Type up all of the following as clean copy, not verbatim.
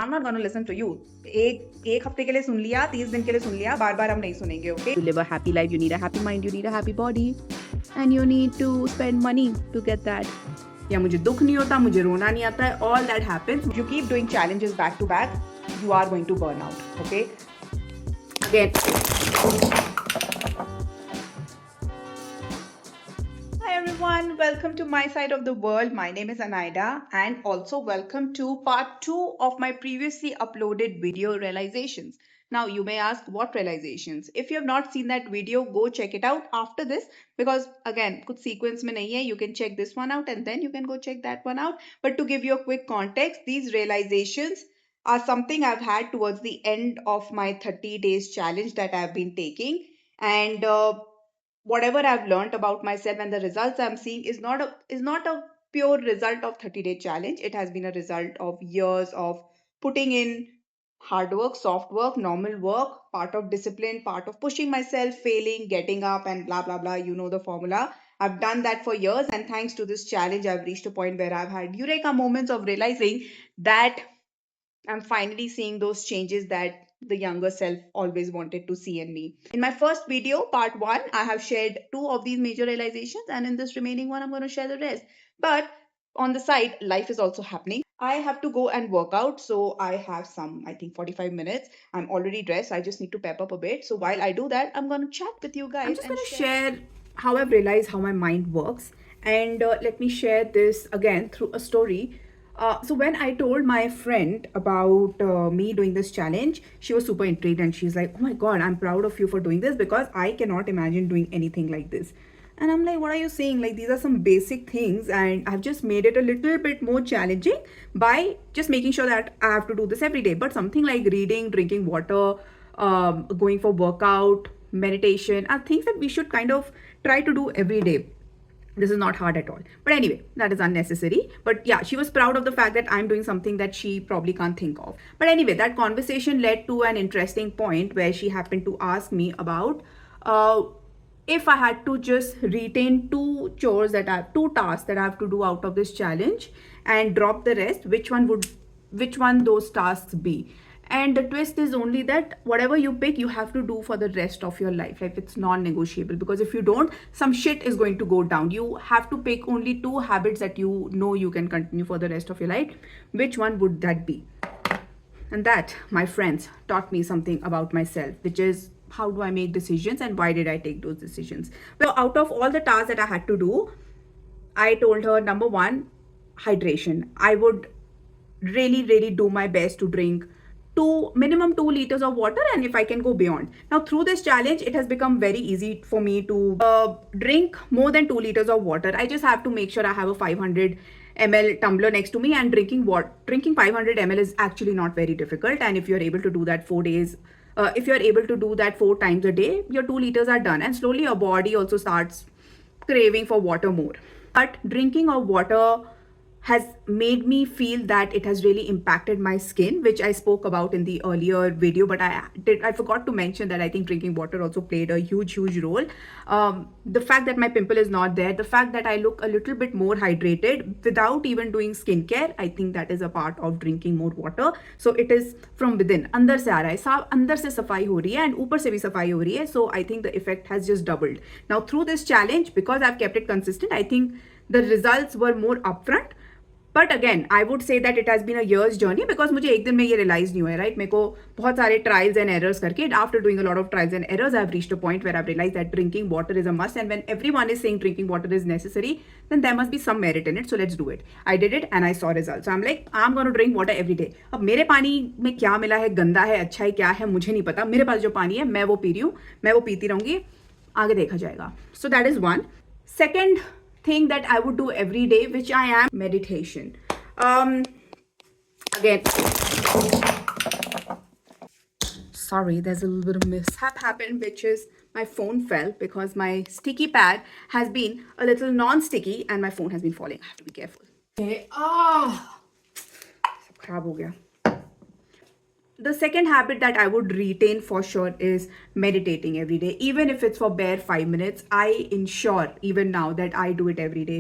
I'm not gonna listen to you. एक हफ्ते के लिए सुन लिया, 30 दिन के लिए सुन लिया, बार बार हम नहीं सुनेंगे. Okay? To live a happy life, you need a happy mind, you need a happy body, and you need to spend money to get that. या मुझे दुख नहीं होता, मुझे रोना नहीं आता है. All that happens. You keep doing challenges back to back, you are going to burn out. Okay? Again. Hi everyone, welcome to my side of the world. My name is Anaida, and also welcome to part 2 of my previously uploaded video realizations. Now you may ask, what realizations? If you have not seen that video, go check it out after this, because again kuch sequence mein nahi hai. You can check this one out and then you can go check that one out. But to give you a quick context, these realizations are something I've had towards the end of my 30 days challenge that I've been taking. And whatever I've learned about myself and the results I'm seeing is not a pure result of 30-day challenge. It has been a result of years of putting in hard work, soft work, normal work, part of discipline, part of pushing myself, failing, getting up, and blah blah blah. You know the formula. I've done that for years, and thanks to this challenge, I've reached a point where I've had eureka moments of realizing that I'm finally seeing those changes that the younger self always wanted to see in me. In my first video, part 1, I have shared 2 of these major realizations, and in this remaining one, I'm going to share the rest. But on the side, life is also happening. I have to go and work out, so I have some, I think, 45 minutes. I'm already dressed. I just need to pep up a bit. So while I do that, I'm going to chat with you guys. I'm just going to share how I've realized how my mind works. And let me share this again through a story. So when I told my friend about me doing this challenge, she was super intrigued and she's like, "Oh my god, I'm proud of you for doing this because I cannot imagine doing anything like this." And I'm like, "What are you saying? Like, these are some basic things, and I've just made it a little bit more challenging by just making sure that I have to do this every day. But something like reading, drinking water, going for workout, meditation are things that we should kind of try to do every day. This is not hard at all. But anyway, that is unnecessary. But yeah, she was proud of the fact that I'm doing something that she probably can't think of. But anyway, that conversation led to an interesting point where she happened to ask me about if I had to just retain two tasks that I have to do out of this challenge and drop the rest, which one those tasks be? And the twist is only that whatever you pick, you have to do for the rest of your life. Like, it's non-negotiable, because if you don't, some shit is going to go down. You have to pick only 2 habits that you know you can continue for the rest of your life. Which one would that be? And that, my friends, taught me something about myself, which is how do I make decisions and why did I take those decisions. Well, out of all the tasks that I had to do, I told her, number 1, hydration. I would really do my best to drink minimum 2 liters of water, and if I can go beyond. Now through this challenge, it has become very easy for me to drink more than 2 liters of water. I just have to make sure I have a 500 ml tumbler next to me, and drinking 500 ml is actually not very difficult. And if you're able to do that 4 days, if you're able to do that 4 times a day, your 2 liters are done, and slowly your body also starts craving for water more. But drinking of water has made me feel that it has really impacted my skin, which I spoke about in the earlier video, but I forgot to mention that I think drinking water also played a huge role. The fact that my pimple is not there, the fact that I look a little bit more hydrated without even doing skincare, I think that is a part of drinking more water. So it is from within, अंदर से आ रहा है, अंदर से सफाई हो रही है and ऊपर से भी सफाई हो रही है. So I think the effect has just doubled. Now through this challenge, because I've kept it consistent, I think the results were more upfront. But again I would say that it has been a years journey, because मुझे एक दिन में ये realise नहीं हुआ है, right. मेरे को बहुत सारे ट्रायल्स एंड एरर्स करके, after doing a lot of trials and errors, I have reached a point where I realize that drinking water is a must, and when everyone is saying drinking water is necessary, then there must be some merit in it. So let's do it. I did it and I saw results. I am like, I am gonna drink water every day. अब मेरे पानी में क्या मिला है, गंदा है, अच्छा है, क्या है, मुझे नहीं पता. मेरे पास जो पानी है मैं वो पी रही हूँ, मैं वो पीती रहूंगी, आगे देखा जाएगा. So that is one. Second thing that I would do every day, which I am, meditation. Again, sorry, there's a little bit of mishap happened, which is my phone fell because my sticky pad has been a little non-sticky and my phone has been falling. I have to be careful. Okay. सब खराब हो गया. The second habit that I would retain for sure is meditating every day. Even if it's for bare 5 minutes, I ensure even now that I do it every day.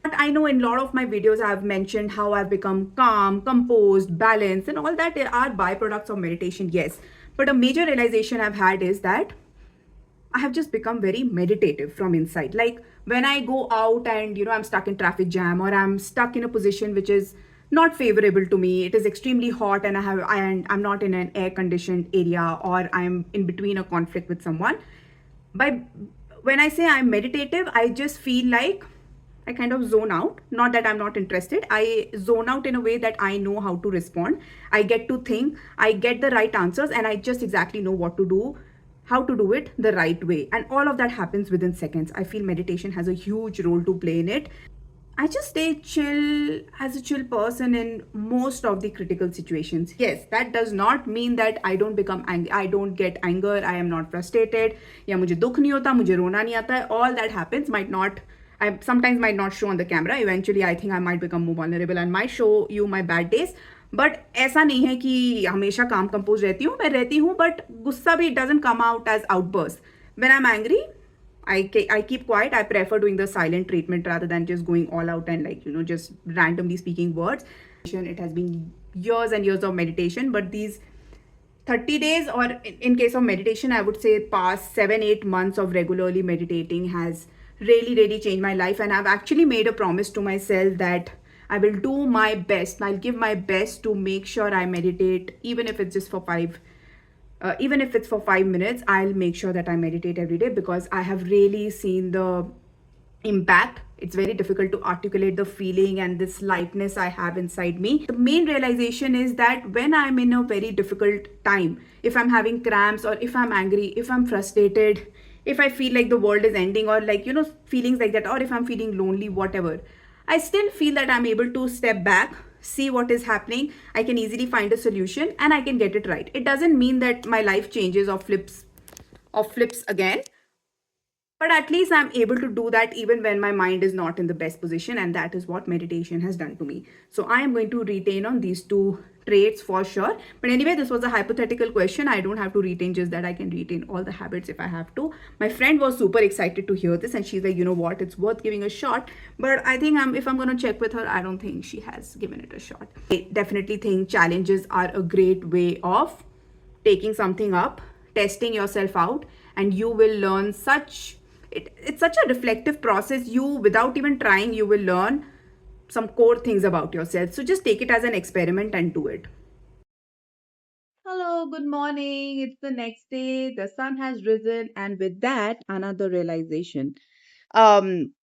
But I know in a lot of my videos I've mentioned how I've become calm, composed, balanced, and all that are byproducts of meditation, yes. But a major realization I've had is that I have just become very meditative from inside. Like when I go out and I'm stuck in traffic jam, or I'm stuck in a position which is not favorable to me. It is extremely hot and I'm not in an air conditioned area, or I'm in between a conflict with someone. By When I say I'm meditative, I just feel like I kind of zone out. Not that I'm not interested. I zone out in a way that I know how to respond. I get to think, I get the right answers, and I just exactly know what to do, how to do it the right way. And all of that happens within seconds. I feel meditation has a huge role to play in it. I just stay chill as a chill person in most of the critical situations. Yes, that does not mean that I don't become angry. I don't get anger. I am not frustrated. या मुझे दुख नहीं होता, मुझे रोना नहीं आता है. All that happens might not. I sometimes might not show on the camera. Eventually, I think I might become more vulnerable and might show you my bad days. But ऐसा नहीं है कि हमेशा काम कंपोज रहती हूँ. मैं रहती हूँ, बट गुस्सा भी doesn't come out as outburst. When I'm angry, I keep quiet. I prefer doing the silent treatment rather than just going all out and just randomly speaking words. It has been years and years of meditation, but these 30 days, or in case of meditation, I would say past 7-8 months of regularly meditating has really, really changed my life. And I've actually made a promise to myself that I will do my best. I'll give my best to make sure I meditate, even if it's just for even if it's for 5 minutes. I'll make sure that I meditate every day, because I have really seen the impact. It's very difficult to articulate the feeling and this lightness I have inside me. The main realization is that when I'm in a very difficult time, if I'm having cramps, or if I'm angry, if I'm frustrated, if I feel like the world is ending, or feelings like that, or if I'm feeling lonely, whatever, I still feel that I'm able to step back, see what is happening. I can easily find a solution and I can get it right. It doesn't mean that my life changes or flips again, but at least I'm able to do that even when my mind is not in the best position, and that is what meditation has done to me. So I am going to retain on these two traits for sure. But anyway, this was a hypothetical question. I don't have to retain just that. I can retain all the habits if I have to. My friend was super excited to hear this, and she's like, you know what, it's worth giving a shot. But I think if I'm going to check with her, I don't think she has given it a shot. I definitely think challenges are a great way of taking something up, testing yourself out, and you will learn it's such a reflective process. You, without even trying, you will learn some core things about yourself. So just take it as an experiment and do it. Hello, good morning. It's the next day. The sun has risen, and with that, another realization. Um,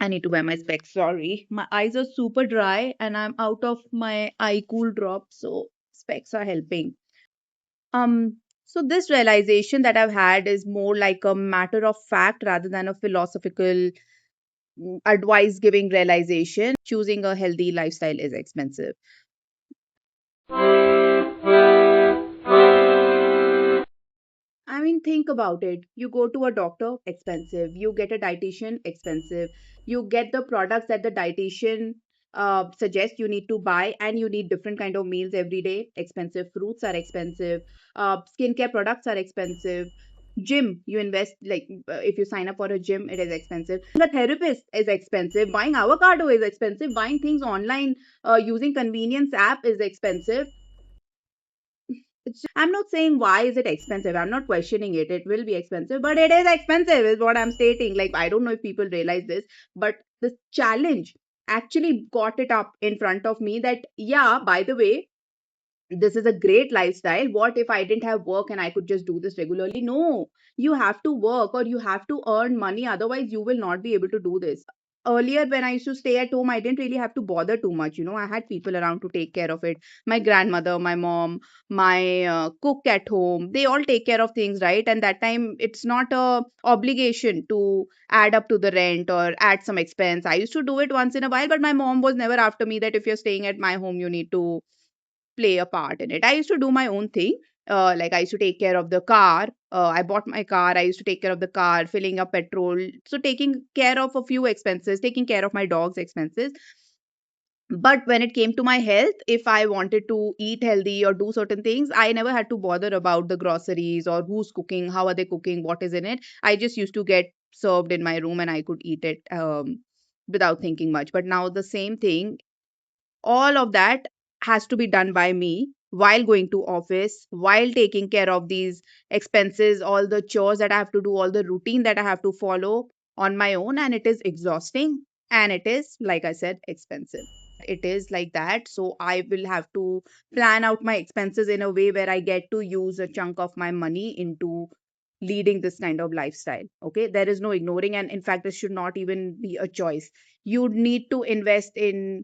I need to wear my specs. Sorry, my eyes are super dry, and I'm out of my eye cool drop, so specs are helping. So this realization that I've had is more like a matter of fact rather than a philosophical advice giving realization. Choosing a healthy lifestyle is expensive. I mean, think about it. You go to a doctor, expensive. You get a dietitian, expensive. You get the products that the dietitian suggests you need to buy, and you need different kind of meals every day. Expensive. Fruits are expensive. Skincare products are expensive. Gym, you invest like if you sign up for a gym, it is expensive. A therapist is expensive. Buying avocado is expensive. Buying things online using convenience app is expensive. I'm not saying why is it expensive. I'm not questioning it. It will be expensive, but it is expensive, is what I'm stating. Like, I don't know if people realize this, but the challenge actually got it up in front of me that, yeah, by the way, this is a great lifestyle. What if I didn't have work and I could just do this regularly? No, you have to work or you have to earn money. Otherwise, you will not be able to do this. Earlier, when I used to stay at home, I didn't really have to bother too much. I had people around to take care of it. My grandmother, my mom, my cook at home, they all take care of things, right? And that time, it's not a obligation to add up to the rent or add some expense. I used to do it once in a while, but my mom was never after me that if you're staying at my home, you need to play a part in it. I used to do my own thing. Like I used to take care of the car. I bought my car. I used to take care of the car, filling up petrol. So taking care of a few expenses, taking care of my dog's expenses. But when it came to my health, if I wanted to eat healthy or do certain things, I never had to bother about the groceries or who's cooking, how are they cooking, what is in it. I just used to get served in my room and I could eat it. without thinking much. But now the same thing, all of that has to be done by me while going to office, while taking care of these expenses, all the chores that I have to do, all the routine that I have to follow on my own, and it is exhausting, and it is, like I said, expensive. It is like that, so I will have to plan out my expenses in a way where I get to use a chunk of my money into leading this kind of lifestyle. Okay, there is no ignoring, and in fact this should not even be a choice. You need to invest in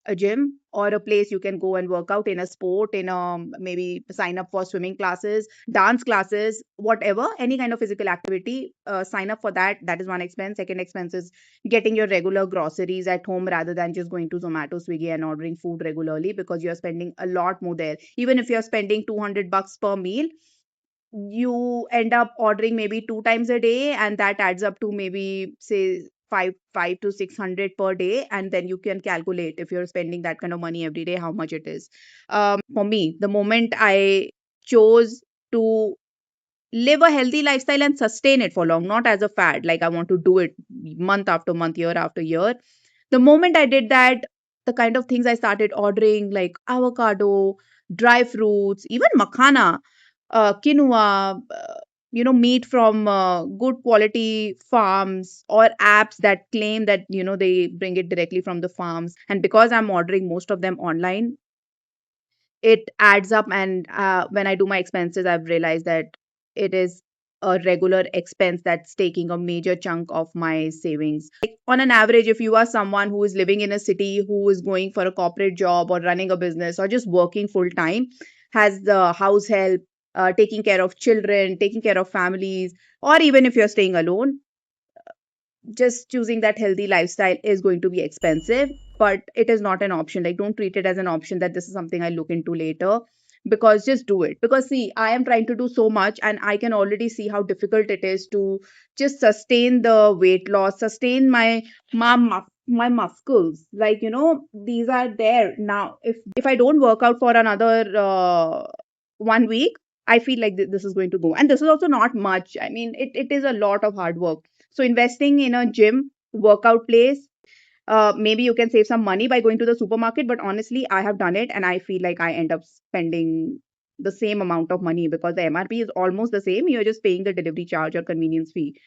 a gym or a place you can go and work out, in a sport, in a maybe sign up for swimming classes, dance classes, whatever, any kind of physical activity. Sign up for that. That is one expense. Second expense is getting your regular groceries at home rather than just going to Zomato, Swiggy and ordering food regularly, because you're spending a lot more there. Even if you're spending 200 bucks per meal, you end up ordering maybe 2 times a day, and that adds up to maybe say five to 600 per day, and then you can calculate, if you're spending that kind of money every day, how much it is. For me, the moment I chose to live a healthy lifestyle and sustain it for long, not as a fad, like I want to do it month after month, year after year. The moment I did that, the kind of things I started ordering, like avocado, dry fruits, even makhana, quinoa, meat from good quality farms, or apps that claim that, they bring it directly from the farms. And because I'm ordering most of them online, it adds up. And when I do my expenses, I've realized that it is a regular expense that's taking a major chunk of my savings. Like on an average, if you are someone who is living in a city, who is going for a corporate job or running a business or just working full time, has the house help, taking care of children, taking care of families, or even if you're staying alone, just choosing that healthy lifestyle is going to be expensive. But it is not an option. Like, don't treat it as an option that this is something I look into later, because just do it. Because see, I am trying to do so much, and I can already see how difficult it is to just sustain the weight loss, sustain my muscles. Like, these are there now. If I don't work out for another 1 week, I feel like this is going to go. And this is also not much. I mean, it is a lot of hard work. So investing in a gym, workout place, maybe you can save some money by going to the supermarket. But honestly, I have done it, and I feel like I end up spending the same amount of money, because the MRP is almost the same. You're just paying the delivery charge or convenience fee.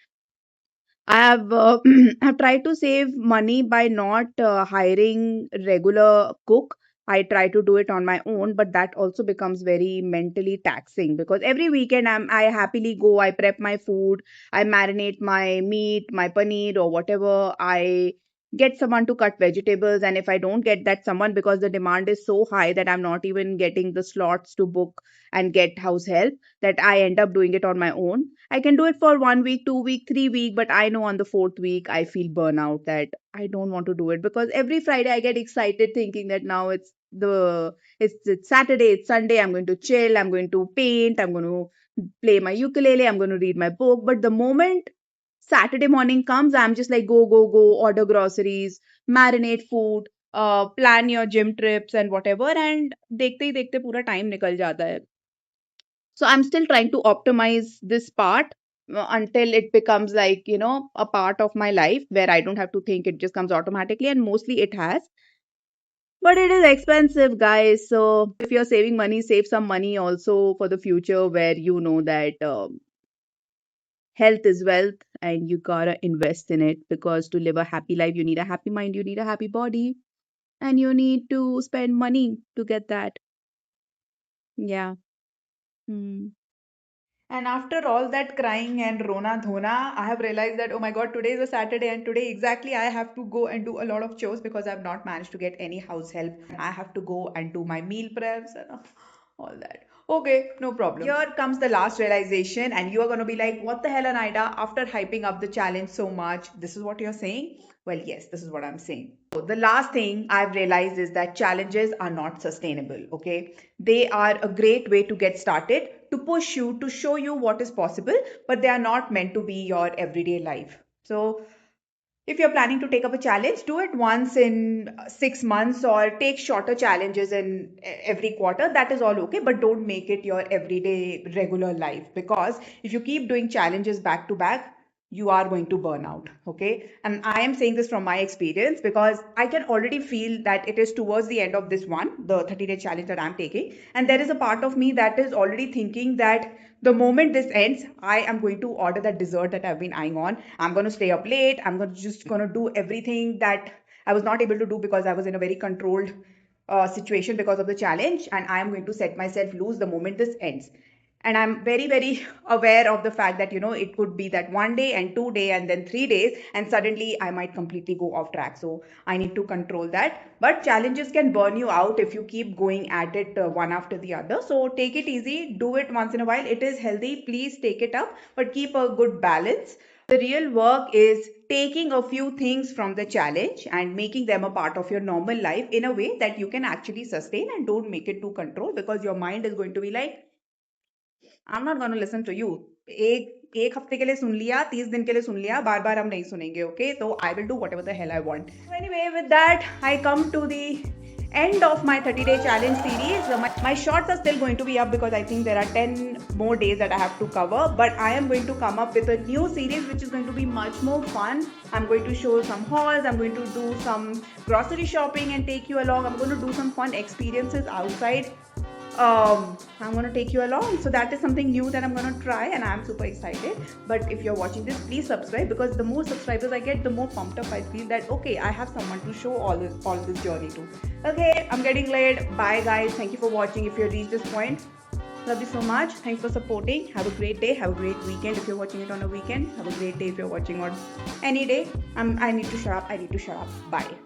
I have have tried to save money by not hiring regular cook. I try to do it on my own, but that also becomes very mentally taxing, because every weekend I happily go, I prep my food, I marinate my meat, my paneer or whatever. I get someone to cut vegetables, and if I don't get that someone, because the demand is so high that I'm not even getting the slots to book and get house help, that I end up doing it on my own. I can do it for 1 week, 2 week, 3 week, but I know on the fourth week I feel burnout, that I don't want to do it, because every Friday I get excited thinking that now it's Saturday, it's Sunday, I'm going to chill, I'm going to paint, I'm going to play my ukulele, I'm going to read my book. But the moment Saturday morning comes, I'm just like, go, go, go, order groceries, marinate food, plan your gym trips and whatever, and देखते ही देखते पूरा time निकल जाता है. So I'm still trying to optimize this part until it becomes like, a part of my life where I don't have to think, it just comes automatically, and mostly it has. But it is expensive, guys. So if you're saving money, save some money also for the future, where you know that health is wealth, and you gotta invest in it, because to live a happy life, you need a happy mind, you need a happy body, and you need to spend money to get that. Yeah. Hmm. And after all that crying and rona dhona, I have realized that, oh my God, today is a Saturday, and today exactly I have to go and do a lot of chores because I've not managed to get any house help. I have to go and do my meal preps and all that. Okay, no problem. Here comes the last realization, and you are going to be like, what the hell, Anaida? After hyping up the challenge so much, this is what you're saying? Well, yes, this is what I'm saying. So the last thing I've realized is that challenges are not sustainable, okay? They are a great way to get started, to push you, to show you what is possible, but they are not meant to be your everyday life. So if you're planning to take up a challenge, do it once in 6 months, or take shorter challenges in every quarter. That is all okay, but don't make it your everyday regular life, because if you keep doing challenges back to back, you are going to burn out. Okay. And I am saying this from my experience because I can already feel that it is towards the end of this one, the 30-day challenge that I'm taking. And there is a part of me that is already thinking that the moment this ends, I am going to order that dessert that I've been eyeing on. I'm going to stay up late. I'm just going to do everything that I was not able to do because I was in a very controlled situation because of the challenge. And I am going to set myself loose the moment this ends. And I'm very, very aware of the fact that, it could be that 1 day and 2 day and then 3 days, and suddenly I might completely go off track. So I need to control that. But challenges can burn you out if you keep going at it one after the other. So take it easy, do it once in a while. It is healthy. Please take it up, but keep a good balance. The real work is taking a few things from the challenge and making them a part of your normal life in a way that you can actually sustain, and don't make it too control, because your mind is going to be like, I'm not going to listen to you. एक हफ्ते के लिए सुन लिया, 30 दिन के लिए सुन लिया, बार बार हम नहीं सुनेंगे. Okay, so I will do whatever the hell I want. So anyway, with that I come to the end of my 30-day challenge series. My shorts are still going to be up because I think there are 10 more days that I have to cover, but I am going to come up with a new series which is going to be much more fun. I'm going to show some hauls, I'm going to do some grocery shopping and take you along. I'm going to do some fun experiences outside. I'm going to take you along. So that is something new that I'm going to try, and I'm super excited. But if you're watching this, please subscribe, because the more subscribers I get, the more pumped up I feel that, okay, I have someone to show all this journey to. Okay, I'm getting late. Bye guys. Thank you for watching if you reached this point. Love you so much. Thanks for supporting. Have a great day. Have a great weekend if you're watching it on a weekend. Have a great day if you're watching on any day. I need to shut up. Bye.